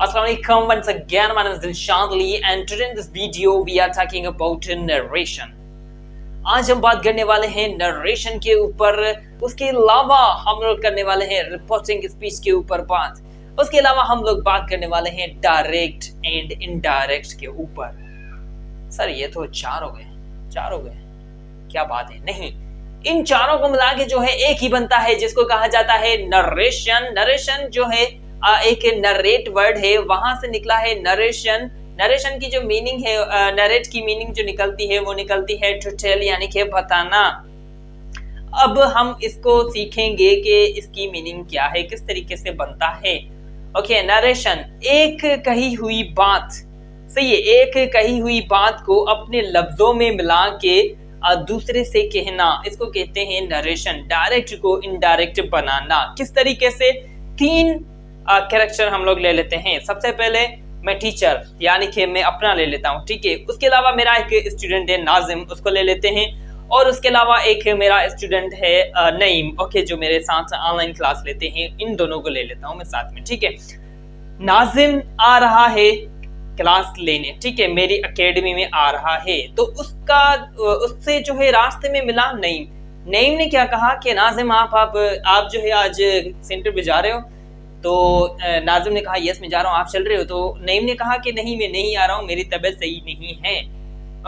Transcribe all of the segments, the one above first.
Assalamualaikum once again. My name is Dilshad Ali and today in this video we are talking about narration. आज हम बात करने वाले हैं नरेशन के ऊपर। उसके अलावा हम लोग करने वाले हैं रिपोर्टिंग स्पीच के ऊपर बात। उसके अलावा हम लोग बात करने वाले हैं डायरेक्ट एंड इनडायरेक्ट के ऊपर। सर ये तो चार हो गए, क्या बात है? नहीं, इन चारों को मिला के जो है एक ही बनता है जिसको कहा जाता है नरेशन। नरेशन जो है एक नरेट वर्ड है, वहां से निकला है नरेशन। नरेशन की जो मीनिंग है, नरेट की मीनिंग जो निकलती है वो निकलती है टू टेल, यानी कि बताना। अब हम इसको सीखेंगे कि इसकी मीनिंग क्या है, किस तरीके से बनता है। ओके, नरेशन एक कही हुई बात, सही है, एक कही हुई बात को अपने लफ्जों में मिला के दूसरे से कहना, इसको कहते हैं नरेशन। डायरेक्ट को इनडायरेक्ट बनाना किस तरीके से? तीन कैरेक्टर हम लोग ले लेते हैं। सबसे पहले मैं टीचर, यानी कि मैं अपना ले लेता हूँ, ठीक है। उसके अलावा मेरा एक स्टूडेंट है नाजिम, उसको ले लेते हैं। और उसके अलावा एक मेरा स्टूडेंट है नईम, ओके, जो मेरे साथ ऑनलाइन क्लास लेते हैं। इन दोनों को ले लेता हूँ मैं साथ में, ठीक है। नाजिम आ रहा है क्लास लेने, ठीक है, मेरी एकेडमी में आ रहा है। तो उससे जो है रास्ते में मिला नईम। नईम ने क्या कहा कि नाजिम आप जो है आज सेंटर पे जा रहे हो? तो नाजिम ने कहा यस मैं जा रहा हूँ, आप चल रहे हो? तो नईम ने कहा कि नहीं मैं नहीं आ रहा हूँ, मेरी तबीयत सही नहीं है।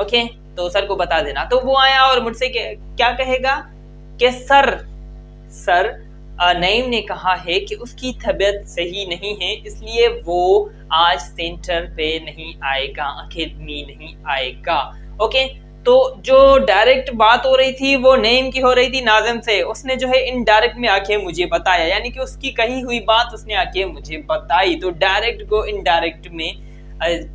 ओके, तो सर को बता देना। तो वो आया और मुझसे क्या कहेगा कि सर नईम ने कहा है कि उसकी तबीयत सही नहीं है, इसलिए वो आज सेंटर पे नहीं आएगा, एकेडमी नहीं आएगा। ओके, तो जो डायरेक्ट बात हो रही थी वो नईम की हो रही थी नाजिम से। उसने जो है इनडायरेक्ट में आके मुझे बताया, यानी कि उसकी कही हुई बात उसने आके मुझे बताई। तो डायरेक्ट को इनडायरेक्ट में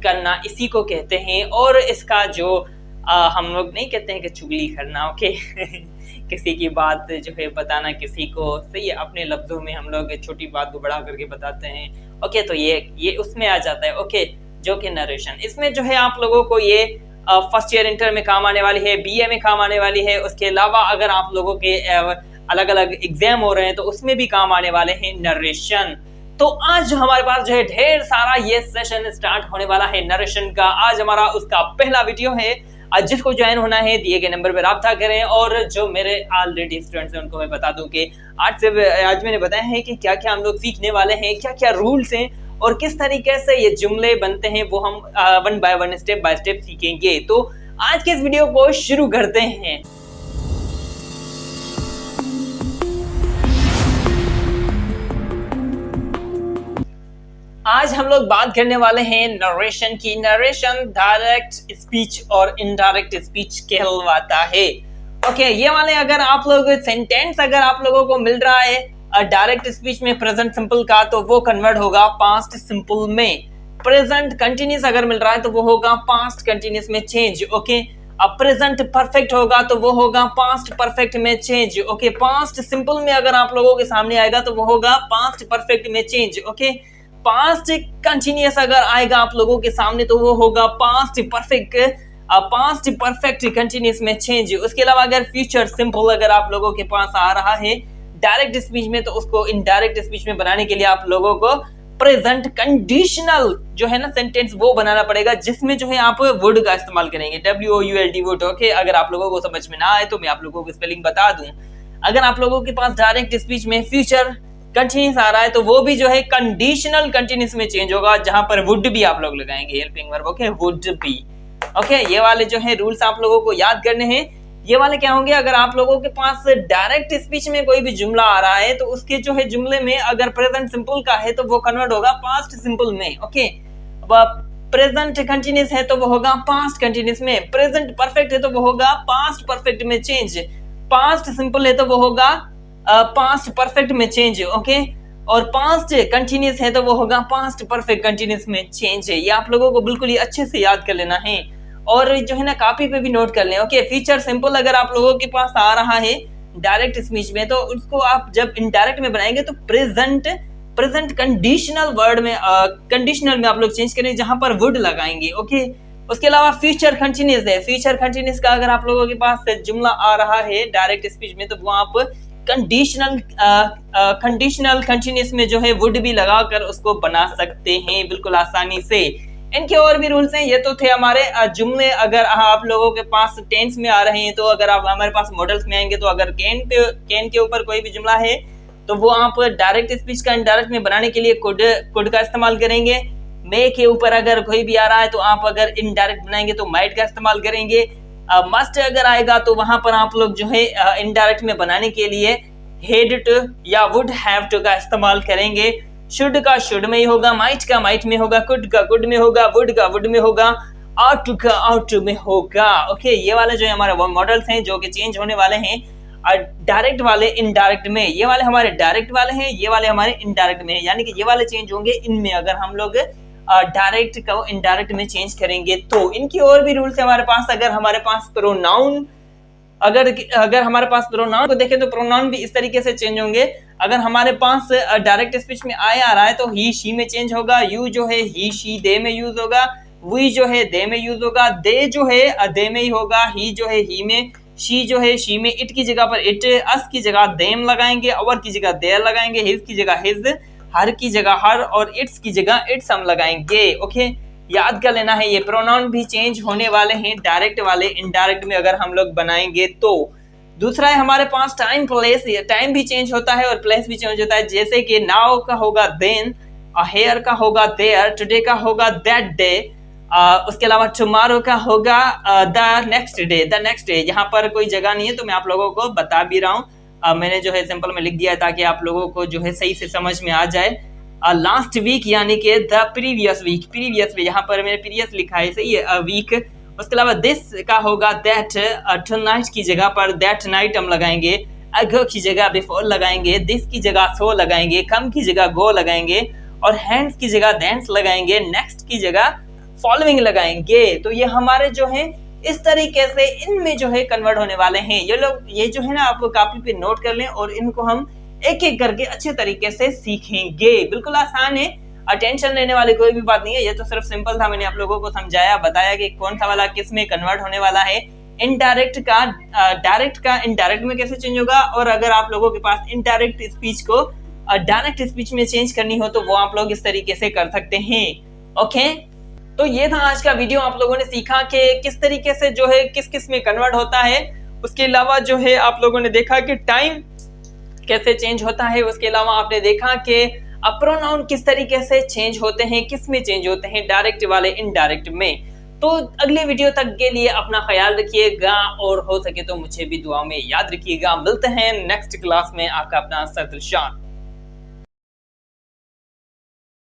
करना इसी को कहते हैं। और इसका जो हम लोग नहीं कहते हैं कि चुगली करना, ओके किसी की बात जो है बताना किसी को, सही है, अपने लफ्जों में हम लोग छोटी बात को बड़ा करके बताते हैं। ओके, तो ये उसमें आ जाता है, ओके, जो कि नरेशन। इसमें जो है आप लोगों को ये फर्स्ट ईयर इंटर में काम आने वाली है, बीए में काम आने वाली है। उसके अलावा अगर आप लोगों के अलग अलग एग्जाम हो रहे हैं तो उसमें भी काम आने वाले हैं नरेशन। तो आज हमारे पास जो है ढेर सारा ये सेशन स्टार्ट होने वाला है नरेशन का। आज हमारा उसका पहला वीडियो है। जिसको ज्वाइन होना है दिए गए नंबर पर राब्ता करें। और जो मेरे ऑलरेडी स्टूडेंट्स हैं उनको मैं बता दूं कि आज मैंने बताया है कि क्या क्या हम लोग सीखने वाले हैं, क्या क्या रूल्स हैं और किस तरीके से ये जुमले बनते हैं, वो हम one by one step by step सीखेंगे। तो आज के इस वीडियो को शुरू करते हैं। आज हम लोग बात करने वाले हैं नरेशन की। नरेशन डायरेक्ट स्पीच और इनडायरेक्ट स्पीच कहलवाता है। ओके, ये वाले अगर आप लोग सेंटेंस अगर आप लोगों को मिल रहा है डायरेक्ट स्पीच में प्रेजेंट सिंपल का, तो वो कन्वर्ट होगा पास्ट सिंपल में। प्रेजेंट कंटिन्यूस अगर मिल रहा है तो वो होगा पास्ट कंटिन्यूस में चेंज। ओके, अब प्रेजेंट परफेक्ट होगा तो वो होगा पास्ट परफेक्ट में चेंज। ओके, पास्ट सिंपल में अगर आप लोगों के सामने आएगा तो वो होगा पास्ट परफेक्ट में चेंज। ओके, पास्ट कंटिन्यूस अगर आएगा आप लोगों के सामने तो वो होगा पास्ट परफेक्ट कंटिन्यूस में चेंज। उसके अलावा अगर फ्यूचर सिंपल अगर आप लोगों के पास आ रहा है डायरेक्ट स्पीच में, तो उसको इनडायरेक्ट स्पीच में बनाने के लिए आप लोगों को प्रेजेंट कंडीशनल जो है ना सेंटेंस वो बनाना पड़ेगा, जिसमें जो है आप वर्ड का इस्तेमाल करेंगे, WOULD वर्ड। ओके, अगर आप लोगों को समझ में ना आए तो मैं आप लोगों को स्पेलिंग बता दूं। अगर आप लोगों के पास डायरेक्ट स्पीच में फ्यूचर कंटिन्यूस आ रहा है तो वो भी जो है कंडीशनल कंटिन्यूस में चेंज होगा, जहां पर वुड भी आप लोग लगाएंगे, helping verb. Okay, would be. Okay, ये वाले जो है रूल्स आप लोगों को याद करने हैं। ये वाले क्या होंगे? अगर आप लोगों के पास डायरेक्ट स्पीच में कोई भी जुमला आ रहा है तो उसके जो है जुमले में अगर प्रेजेंट सिंपल का है तो वो कन्वर्ट होगा पास्ट सिंपल में। ओके, प्रेजेंट कंटिन्यूस है तो वो होगा पास्ट कंटिन्यूस में। प्रेजेंट परफेक्ट है तो वो होगा पास्ट परफेक्ट में चेंज। पास्ट सिंपल है तो वो होगा पास्ट परफेक्ट में चेंज। ओके, और पास्ट कंटिन्यूस है तो वो होगा पास्ट परफेक्ट कंटिन्यूस में चेंज है। ये आप लोगों को बिल्कुल ही अच्छे से याद कर लेना है और जो है ना कॉपी पे भी नोट कर लें। ओके, फ्यूचर सिंपल अगर आप लोगों के पास आ रहा है डायरेक्ट स्पीच में तो उसको आप जब इनडायरेक्ट में बनाएंगे तो प्रेजेंट कंडीशनल वर्ड में कंडीशनल में आप लोग चेंज करेंगे, जहां पर वुड लगाएंगे। ओके, उसके अलावा फ्यूचर कंटिन्यूस है। फ्यूचर कंटिन्यूस का अगर आप लोगों के पास जुमला आ रहा है डायरेक्ट स्पीच में तो वो आप कंडीशनल कंटिन्यूस में जो है वुड भी लगाकर उसको बना सकते हैं बिल्कुल आसानी से। इनके और भी रूल्स हैं। ये तो थे हमारे जुमले। अगर आप लोगों के पास टेंस में आ रहे हैं तो अगर आप हमारे पास मॉडल्स में आएंगे तो अगर कैन के ऊपर कोई भी जुमला है तो वो आप डायरेक्ट स्पीच का इनडायरेक्ट में बनाने के लिए कुड का इस्तेमाल करेंगे। मे के ऊपर अगर कोई भी आ रहा है तो आप अगर इनडायरेक्ट बनाएंगे तो माइट का इस्तेमाल करेंगे। मस्ट अगर आएगा तो वहां पर आप लोग जो है इनडायरेक्ट में बनाने के लिए हेड टू या वुड हैव टू का इस्तेमाल करेंगे। शुड का शुड में ही होगा, माइट का माइट में होगा, कुड का कुड में होगा, वुड का वुड में होगा, आउट का आउट में होगा। ओके, ये वाले जो है हमारे वो मॉडल्स हैं जो कि चेंज होने वाले हैं डायरेक्ट वाले इनडायरेक्ट में। ये वाले हमारे डायरेक्ट वाले हैं, ये वाले हमारे इनडायरेक्ट में, यानी कि ये वाले चेंज होंगे इनमें अगर हम लोग डायरेक्ट को इनडायरेक्ट में चेंज करेंगे तो। इनकी और भी रूल्स है हमारे पास। अगर हमारे पास प्रोनाउन अगर हमारे पास प्रोनाउन को देखें तो प्रोनाउन भी इस तरीके से चेंज होंगे। अगर हमारे पास डायरेक्ट स्पीच में आए आ रहा है तो ही शी में चेंज होगा, यू जो है ही शी दे में यूज होगा, वी जो है दे में यूज होगा, दे जो है दे में ही होगा, ही जो है ही में, शी जो है शी में, इट की जगह पर इट, अस की जगह देम लगाएंगे, अवर की जगह देयर लगाएंगे, हिज की जगह हिज, हर की जगह हर और इट्स की जगह इट्स हम लगाएंगे। ओके, याद कर लेना है ये प्रोनाउन भी चेंज होने वाले हैं डायरेक्ट वाले इनडायरेक्ट में अगर हम लोग बनाएंगे तो। दूसरा है हमारे पास टाइम प्लेस। टाइम भी चेंज होता है और प्लेस भी चेंज होता है। जैसे कि नाउ का होगा देन, हेयर का होगा देयर, टुडे का होगा दैट डे, उसके अलावा टुमारो का होगा द नेक्स्ट डे। यहाँ पर कोई जगह नहीं है तो मैं आप लोगों को बता भी रहा हूँ। मैंने जो है सिंपल में लिख दिया है ताकि आप लोगों को जो है सही से समझ में आ जाए। लास्ट वीक यानी कि द प्रीवियस वीक, यहाँ पर मैंने प्रीवियस लिखा है, सही है, वीक। उसके अलावा दिस का होगा दैट, टुनाइट की जगह पर दैट नाइट हम लगाएंगे, अगो की जगह बिफोर लगाएंगे, दिस की जगह सो लगाएंगे, कम की जगह गो लगाएंगे और हैंड्स की जगह दैंस लगाएंगे, नेक्स्ट की जगह फॉलोइंग लगाएंगे। तो ये हमारे जो है इस तरीके से इनमें जो है कन्वर्ट होने वाले हैं। ये लोग ये जो है ना आप कॉपी पे नोट कर लें और इनको हम एक एक करके अच्छे तरीके से सीखेंगे। बिल्कुल आसान है, टेंशन लेने वाली कोई भी बात नहीं है। ये तो सिर्फ सिंपल था, मैंने आप लोगों को समझाया बताया कि कौन सा वाला किस में कन्वर्ट होने वाला है। इनडायरेक्ट का डायरेक्ट का इनडायरेक्ट में कैसे चेंज होगा, और अगर आप लोगों के पास इनडायरेक्ट स्पीच को डायरेक्ट स्पीच में चेंज करनी हो तो वो आप लोग इस तरीके से कर सकते हैं। ओके, तो ये था आज का वीडियो। आप लोगों ने सीखा कि किस तरीके से जो है किस किस में कन्वर्ट होता है। उसके अलावा जो है आप लोगों ने देखा कि टाइम कैसे चेंज होता है। उसके अलावा आपने देखा कि प्रोनाउन किस तरीके से चेंज होते हैं, किस में चेंज होते हैं, डायरेक्ट वाले इनडायरेक्ट में। तो अगले वीडियो तक के लिए अपना ख्याल रखिएगा और हो सके तो मुझे भी दुआ में याद रखिएगा। मिलते हैं नेक्स्ट क्लास में। आपका अपना सरदिल शान।